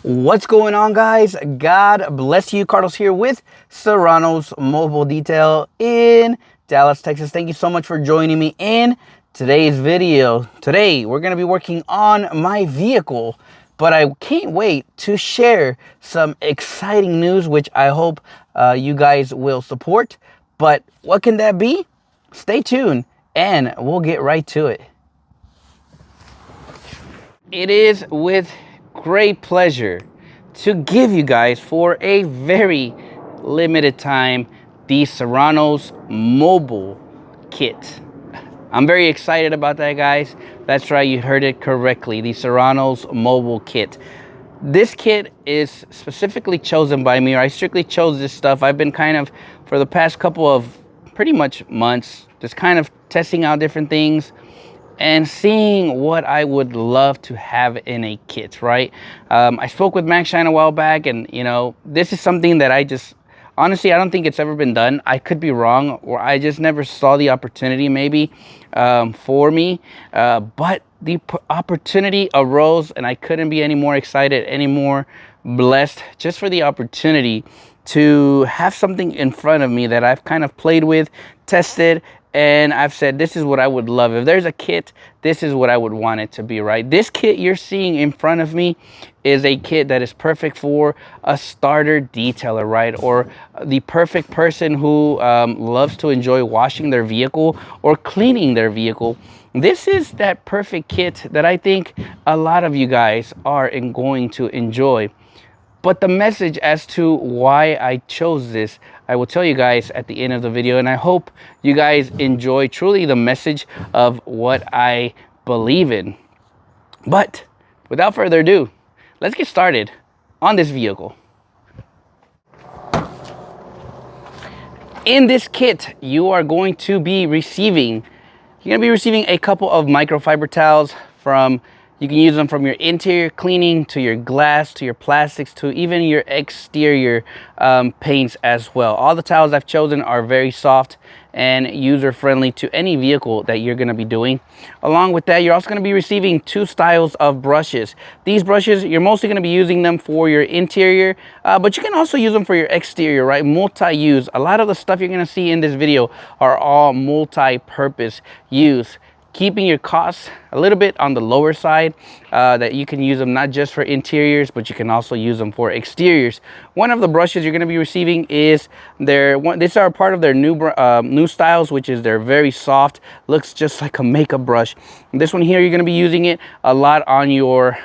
What's going on, guys? God bless you. Carlos here with Serranos Mobile Detail in Dallas, Texas. Thank you so much for joining me in today's video. Today, we're going to be working on my vehicle, but I can't wait to share some exciting news, which I hope you guys will support. But what can that be? Stay tuned and we'll get right to it. It is with great pleasure to give you guys, for a very limited time, the Serranos Mobile Kit. I'm very excited about that, guys. That's right, you heard it correctly, the Serranos Mobile Kit. This kit is specifically chosen by me, or I strictly chose this stuff. I've been kind of, for the past couple of pretty much months, just kind of testing out different things and seeing what I would love to have in a kit, right? I spoke with Max Shine a while back, and you know, this is something that I just, honestly, I don't think it's ever been done. I could be wrong, or I just never saw the opportunity maybe for me, but the opportunity arose and I couldn't be any more excited, any more blessed, just for the opportunity to have something in front of me that I've kind of played with, tested, and I've said, this is what I would love. If there's a kit, this is what I would want it to be, right? This kit you're seeing in front of me is a kit that is perfect for a starter detailer, right? Or the perfect person who loves to enjoy washing their vehicle or cleaning their vehicle. This is that perfect kit that I think a lot of you guys are going to enjoy. But the message as to why I chose this, I will tell you guys at the end of the video, and I hope you guys enjoy truly the message of what I believe in. But without further ado, let's get started on this vehicle. In this kit, you are going to be receiving, a couple of microfiber towels from, you can use them from your interior cleaning to your glass, to your plastics, to even your exterior paints as well. All the towels I've chosen are very soft and user-friendly to any vehicle that you're going to be doing. Along with that, you're also going to be receiving two styles of brushes. These brushes, you're mostly going to be using them for your interior, but you can also use them for your exterior, right? Multi-use. A lot of the stuff you're going to see in this video are all multi-purpose use, keeping your costs a little bit on the lower side, that you can use them not just for interiors, but you can also use them for exteriors. One of the brushes you're going to be receiving is these are part of their new styles, which is they're very soft, looks just like a makeup brush. This one here, you're going to be using it a lot on your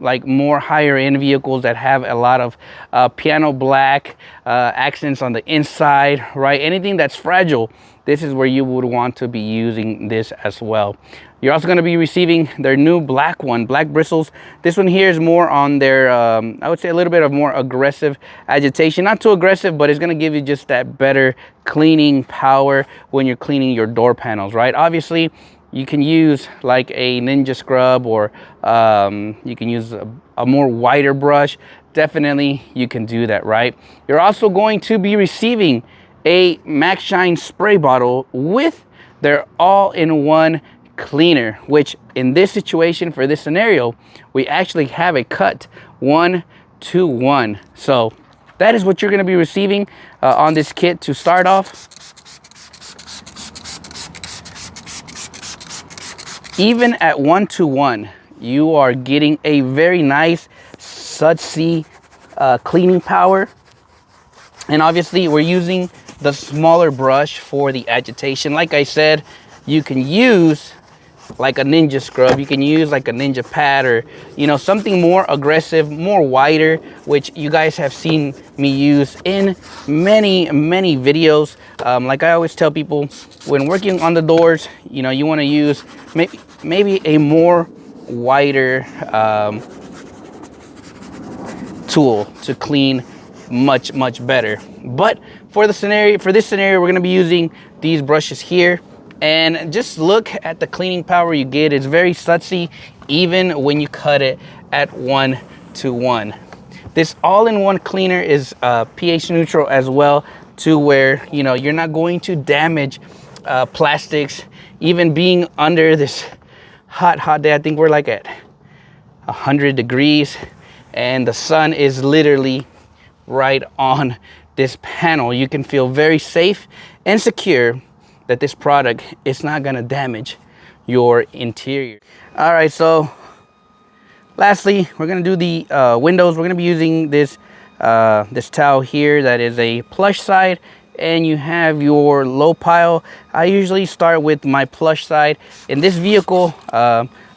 like more higher end vehicles that have a lot of piano black accents on the inside, right? Anything that's fragile, this is where you would want to be using this as well. You're also going to be receiving their new black bristles. This one here is more on their, I would say a little bit of more aggressive agitation. Not too aggressive, but it's going to give you just that better cleaning power when you're cleaning your door panels, right? Obviously, you can use like a Ninja Scrub, or you can use a more wider brush. Definitely you can do that, right? You're also going to be receiving a Max Shine spray bottle with their all-in-one cleaner, which in this situation, for this scenario, we actually have a cut 1-to-1. So that is what you're going to be receiving on this kit to start off. Even at 1-to-1, you are getting a very nice sudsy cleaning power. And obviously we're using the smaller brush for the agitation. Like I said, you can use like a Ninja Scrub, you can use like a Ninja Pad, or you know, something more aggressive, more wider, which you guys have seen me use in many videos. Like I always tell people, when working on the doors, you know, you want to use maybe a more wider tool to clean much better. But for this scenario, we're going to be using these brushes here, and just look at the cleaning power you get. It's very sudsy even when you cut it at 1-to-1. This all-in-one cleaner is pH neutral as well, to where, you know, you're not going to damage plastics. Even being under this hot day, I think we're like at 100 degrees, and the sun is literally right on this panel. You can feel very safe and secure that this product is not gonna damage your interior. All right, so lastly, we're gonna do the windows. We're gonna be using this this towel here that is a plush side, and you have your low pile. I usually start with my plush side. In this vehicle,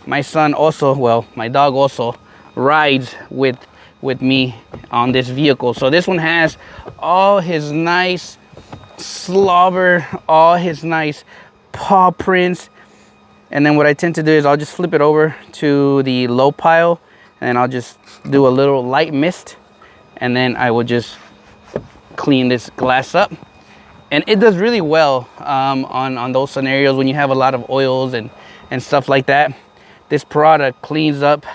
my son also, well, my dog also rides with me on this vehicle. So this one has all his nice slobber, all his nice paw prints. And then what I tend to do is I'll just flip it over to the low pile, and I'll just do a little light mist, and then I will just clean this glass up. And it does really well on those scenarios when you have a lot of oils and stuff like that. This product cleans up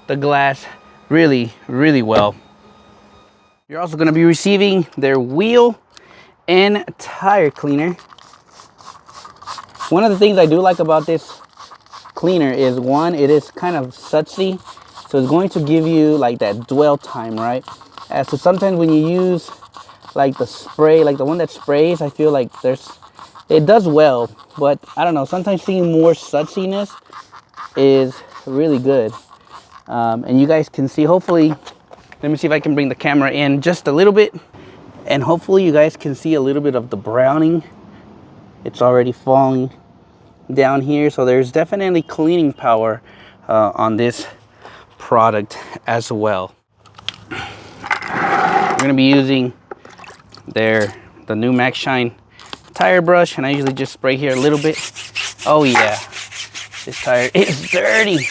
the glass really, really well. You're also going to be receiving their wheel and tire cleaner. One of the things I do like about this cleaner is, one, it is kind of sudsy, so it's going to give you like that dwell time, right? As to sometimes when you use like the spray, like the one that sprays, I feel like it does well, but I don't know, sometimes seeing more sudsiness is really good. And you guys can see, hopefully, let me see if I can bring the camera in just a little bit, and hopefully you guys can see a little bit of the browning. It's already falling down here, so there's definitely cleaning power on this product as well. We're going to be using the new Max Shine tire brush, and I usually just spray here a little bit. Oh yeah, this tire is dirty.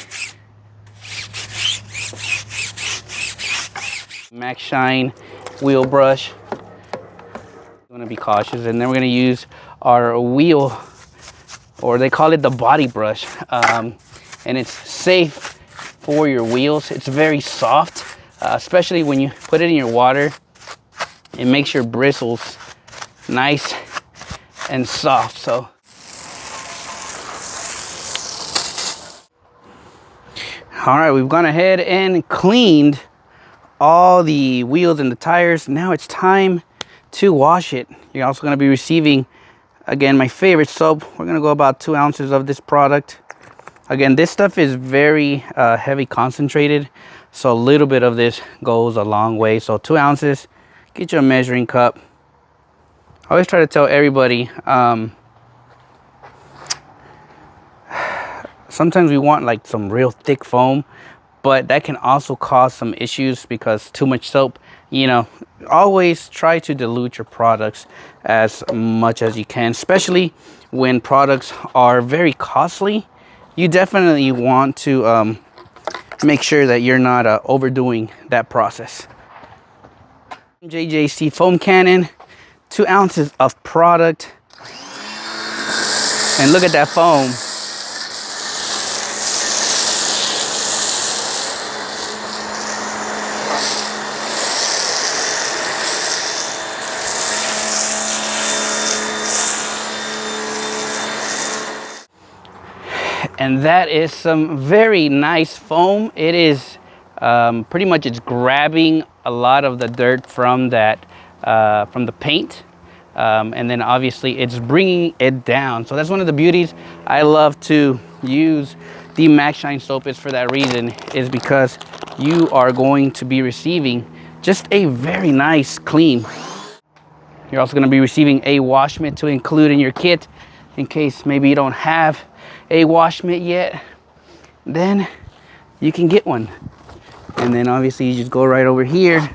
Max Shine wheel brush. I'm going to be cautious, and then we're going to use our wheel, or they call it the body brush, and it's safe for your wheels. It's very soft, especially when you put it in your water. It makes your bristles nice and soft. So all right, we've gone ahead and cleaned all the wheels and the tires. Now it's time to wash it. You're also going to be receiving, again, my favorite soap. We're going to go about 2 ounces of this product. Again, this stuff is very heavy concentrated, so a little bit of this goes a long way. So 2 ounces. Get you a measuring cup. I always try to tell everybody, sometimes we want like some real thick foam, but that can also cause some issues because too much soap. You know, always try to dilute your products as much as you can, especially when products are very costly. You definitely want to make sure that you're not overdoing that process. JJC foam cannon, 2 ounces of product, and look at that foam. And that is some very nice foam. It is pretty much, it's grabbing a lot of the dirt from that from the paint, and then obviously it's bringing it down. So that's one of the beauties. I love to use the Max Shine soap is for that reason, is because you are going to be receiving just a very nice clean. You're also going to be receiving a wash mitt to include in your kit in case maybe you don't have a wash mitt yet, then you can get one. And then obviously you just go right over here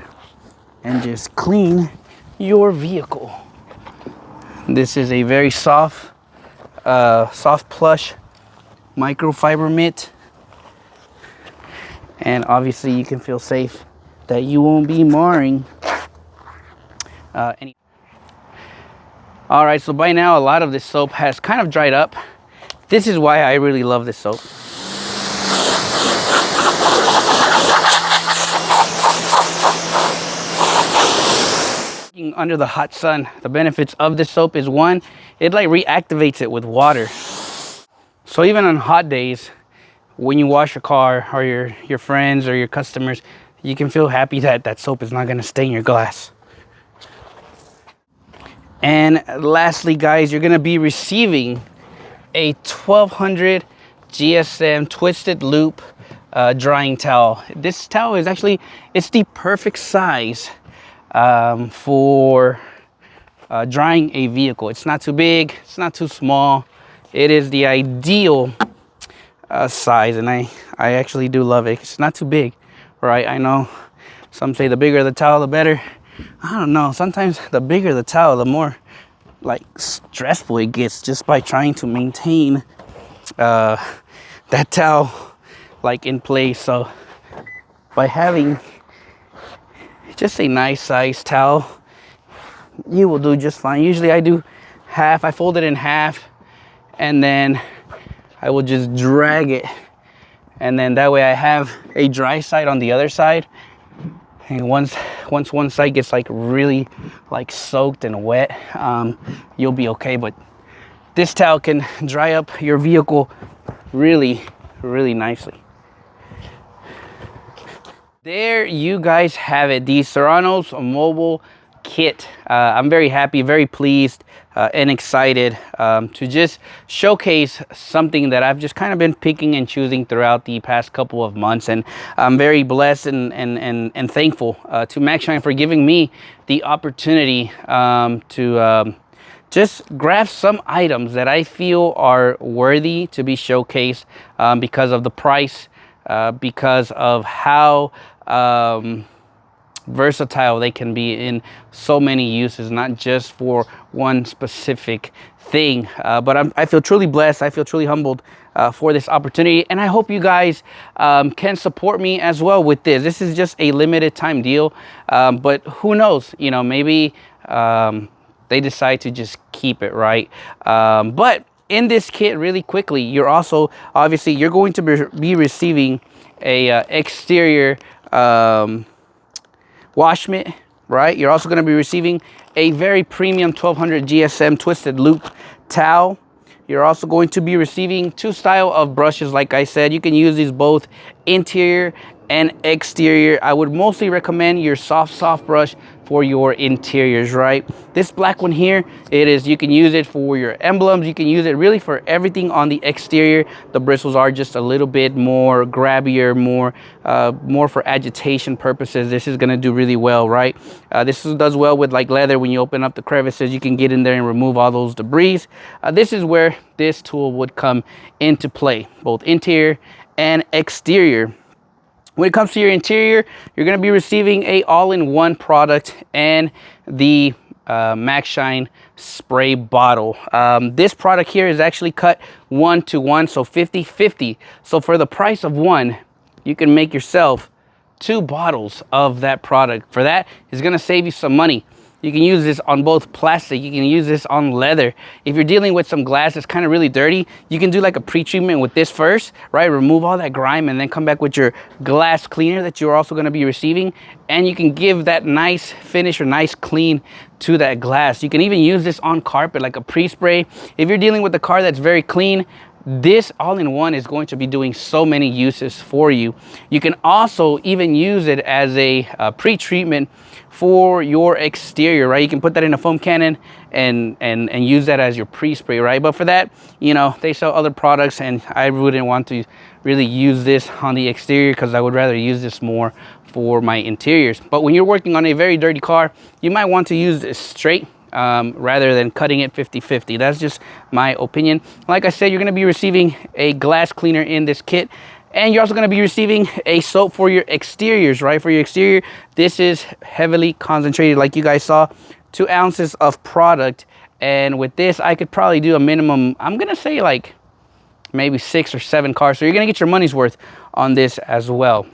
and just clean your vehicle. This is a very soft plush microfiber mitt, and obviously you can feel safe that you won't be marring any. All right, so by now a lot of this soap has kind of dried up. This is why I really love this soap. Under the hot sun, the benefits of this soap is, one, it like reactivates it with water. So even on hot days, when you wash your car or your friends or your customers, you can feel happy that that soap is not going to stain your glass. And lastly, guys, you're going to be receiving a 1200 GSM twisted loop drying towel. This towel is actually, it's the perfect size for drying a vehicle. It's not too big, it's not too small. It is the ideal size, and I actually do love it. It's not too big, right? I know some say the bigger the towel, the better. I don't know. Sometimes the bigger the towel, the more like stressful it gets just by trying to maintain that towel like in place. So by having just a nice size towel, you will do just fine. Usually I do half, I fold it in half, and then I will just drag it, and then that way I have a dry side on the other side. And once one side gets like really like soaked and wet, you'll be okay. But this towel can dry up your vehicle really nicely. There you guys have it, the Serranos mobile kit. I'm very happy, very pleased, and excited to just showcase something that I've just kind of been picking and choosing throughout the past couple of months. And I'm very blessed and thankful to MaxShine for giving me the opportunity to just grab some items that I feel are worthy to be showcased because of the price, because of how versatile they can be in so many uses, not just for one specific thing. But I feel truly blessed. I feel truly humbled for this opportunity, and I hope you guys can support me as well with this. This is just a limited time deal, but who knows, you know, maybe they decide to just keep it, right? But in this kit, really quickly, you're also obviously you're going to be receiving a exterior wash mitt, right? You're also going to be receiving a very premium 1200 GSM twisted loop towel. You're also going to be receiving two style of brushes. Like I said, you can use these both interior and exterior. I would mostly recommend your soft brush for your interiors, right? This black one here, you can use it for your emblems. You can use it really for everything on the exterior. The bristles are just a little bit more grabbier, more for agitation purposes. This is gonna do really well, right? This does well with like leather. When you open up the crevices, you can get in there and remove all those debris. This is where this tool would come into play, both interior and exterior. When it comes to your interior, you're going to be receiving a all-in-one product and the MaxShine spray bottle. This product here is actually cut 1-to-1, so 50-50. So for the price of one, you can make yourself 2 bottles of that product. For that, it's going to save you some money. You can use this on both plastic. You can use this on leather. If you're dealing with some glass that's kind of really dirty, you can do like a pre-treatment with this first, right? Remove all that grime and then come back with your glass cleaner that you're also going to be receiving. And you can give that nice finish or nice clean to that glass. You can even use this on carpet like a pre-spray. If you're dealing with a car that's very clean, this all-in-one is going to be doing so many uses for you. You can also even use it as a pre-treatment for your exterior, right? You can put that in a foam cannon and use that as your pre-spray, right? But for that, you know, they sell other products, and I wouldn't want to really use this on the exterior because I would rather use this more for my interiors. But when you're working on a very dirty car, you might want to use this straight rather than cutting it 50-50. That's just my opinion. Like I said, you're going to be receiving a glass cleaner in this kit, and you're also going to be receiving a soap for your exteriors, right? For your exterior, this is heavily concentrated, like you guys saw, 2 ounces of product. And with this, I could probably do a minimum, I'm going to say like maybe 6 or 7 cars. So you're going to get your money's worth on this as well.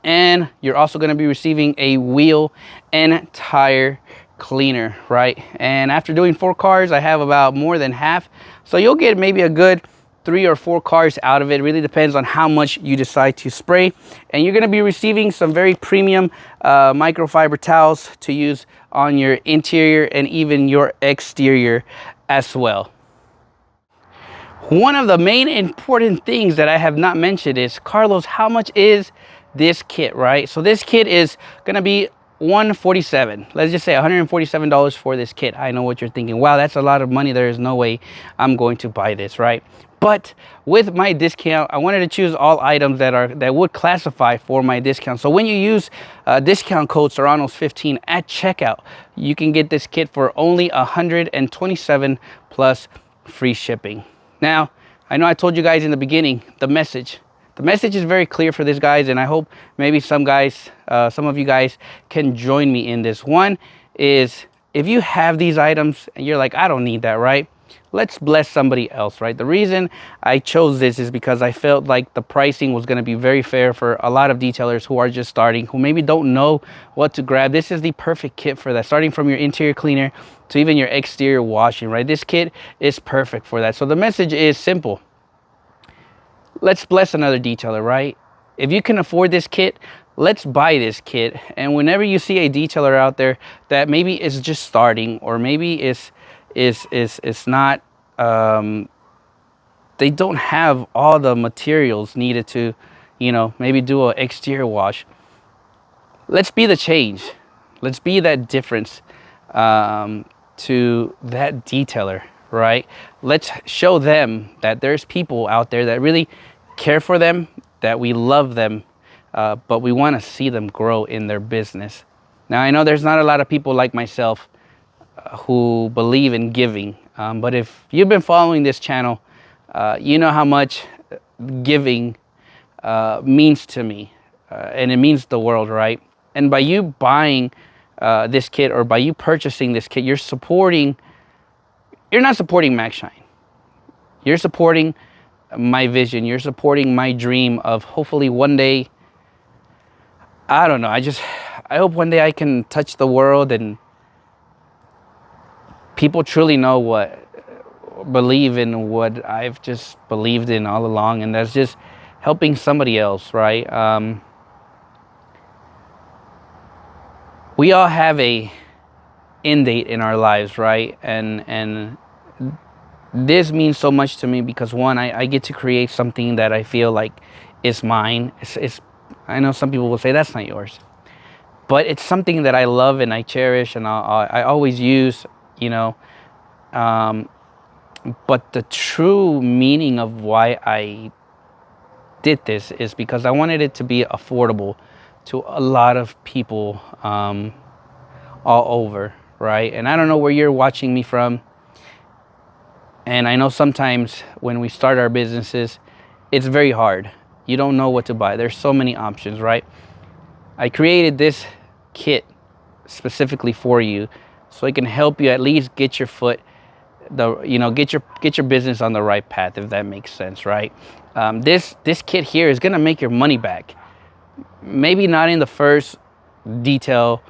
And you're also going to be receiving a wheel and tire cleaner, right? And after doing 4 cars, I have about more than half. So you'll get maybe a good 3 or 4 cars out of it. Really depends on how much you decide to spray. And you're going to be receiving some very premium microfiber towels to use on your interior and even your exterior as well. One of the main important things that I have not mentioned is, Carlos, how much is this kit, right? So this kit is gonna be $147. Let's just say $147 for this kit. I know what you're thinking. Wow, that's a lot of money. There is no way I'm going to buy this, right? But with my discount, I wanted to choose all items that would classify for my discount. So when you use discount code Serranos15 at checkout, you can get this kit for only $127 plus free shipping. Now, I know I told you guys in the beginning, the message is very clear for this, guys, and I hope maybe some of you guys can join me in this. One is, if you have these items and you're like, I don't need that, right? Let's bless somebody else, right? The reason I chose this is because I felt like the pricing was going to be very fair for a lot of detailers who are just starting, who maybe don't know what to grab. This is the perfect kit for that, starting from your interior cleaner to even your exterior washing, right? This kit is perfect for that. So the message is simple. Let's bless another detailer, right? If you can afford this kit, let's buy this kit. And whenever you see a detailer out there that maybe is just starting, or maybe is not, they don't have all the materials needed to, maybe do an exterior wash, let's be the change. Let's be that difference to that detailer, right? Let's show them that there's people out there that really care for them, that we love them, but we want to see them grow in their business. Now, I know there's not a lot of people like myself who believe in giving, but if you've been following this channel, you know how much giving means to me, and it means the world, right? And by you buying this kit, or by you purchasing this kit, you're not supporting Max Shine. You're supporting my vision. You're supporting my dream of hopefully one day, I don't know, I hope one day I can touch the world and people truly believe in what I've just believed in all along, and that's just helping somebody else, right? We all have a end date in our lives, right? And this means so much to me because, one, I get to create something that I feel like is mine. I know some people will say that's not yours, but it's something that I love and I cherish, and I always use, but the true meaning of why I did this is because I wanted it to be affordable to a lot of people all over, right? And I don't know where you're watching me from, and I know sometimes when we start our businesses, it's very hard. You don't know what to buy. There's so many options, right? I created this kit specifically for you so it can help you at least get your get your business on the right path, if that makes sense, right? This kit here is gonna make your money back. Maybe not in the first detail,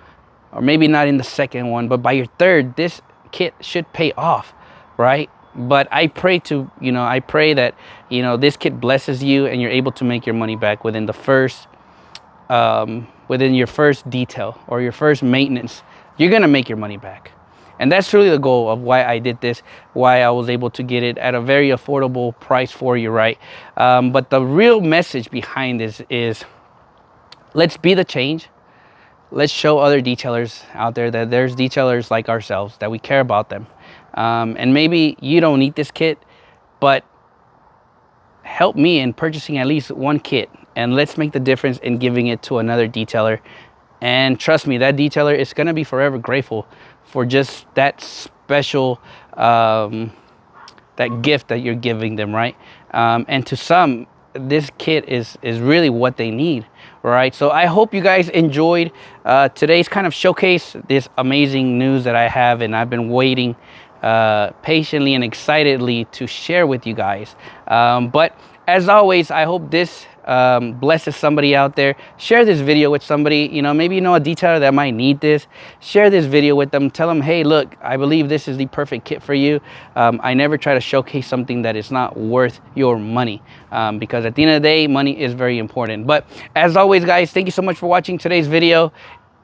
or maybe not in the second one, but by your third, this kit should pay off, right? But I pray that this kit blesses you and you're able to make your money back within the first within your first detail or your first maintenance. You're gonna make your money back. And that's really the goal of why I did this, why I was able to get it at a very affordable price for you, right? But the real message behind this is, let's be the change. Let's show other detailers out there that there's detailers like ourselves, that we care about them. And maybe you don't need this kit, but help me in purchasing at least one kit, and let's make the difference in giving it to another detailer. And trust me, that detailer is going to be forever grateful for just that special that gift that you're giving them, right? And to some, this kit is really what they need, right? So I hope you guys enjoyed today's kind of showcase, this amazing news that I have, and I've been waiting patiently and excitedly to share with you guys. But as always, I hope this blesses somebody out there. Share this video with somebody, maybe a detailer that might need this. Share this video with them. Tell them, hey, look, I believe this is the perfect kit for you. I never try to showcase something that is not worth your money, because at the end of the day, money is very important. But as always, guys, thank you so much for watching today's video.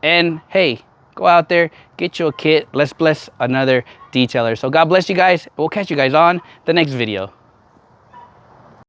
And hey, go out there, get you a kit. Let's bless another detailer. So God bless you guys. We'll catch you guys on the next video.